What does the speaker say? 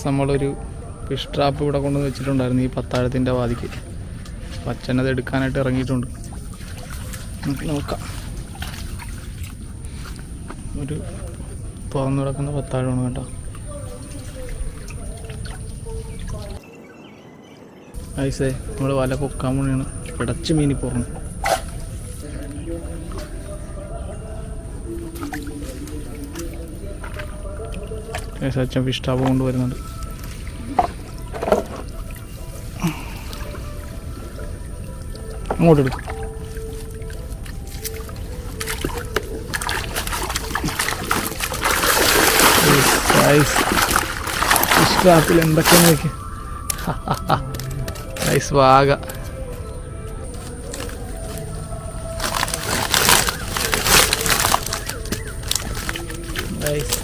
നമ്മളൊരു fish trap ഇവിടെ കൊണ്ടുവന്ന് വെച്ചിട്ടുണ്ടായിരുന്നു ഈ പത്താഴത്തിൻ്റെ വാതിക്ക്. അപ്പം അച്ഛനത് എടുക്കാനായിട്ട് ഇറങ്ങിയിട്ടുണ്ട്. നോക്കാം. ഒരു തുറന്നു കിടക്കുന്ന പത്താഴമാണ് കേട്ടോ. ഐസേ നമ്മൾ വല പൊക്കാൻ വേണ്ടിയാണ്. പിടച്ച് മീനി പോകണം. അച്ഛൻ ഫിഷ് ട്രാപ്പ് കൊണ്ടുവരുന്നുണ്ട്. അങ്ങോട്ട് എടുക്കും. ഫിഷ് ട്രാപ്പിൽ എന്തൊക്കെയാണ് നോക്കി. ഐസ് വാഗ. ഐസ്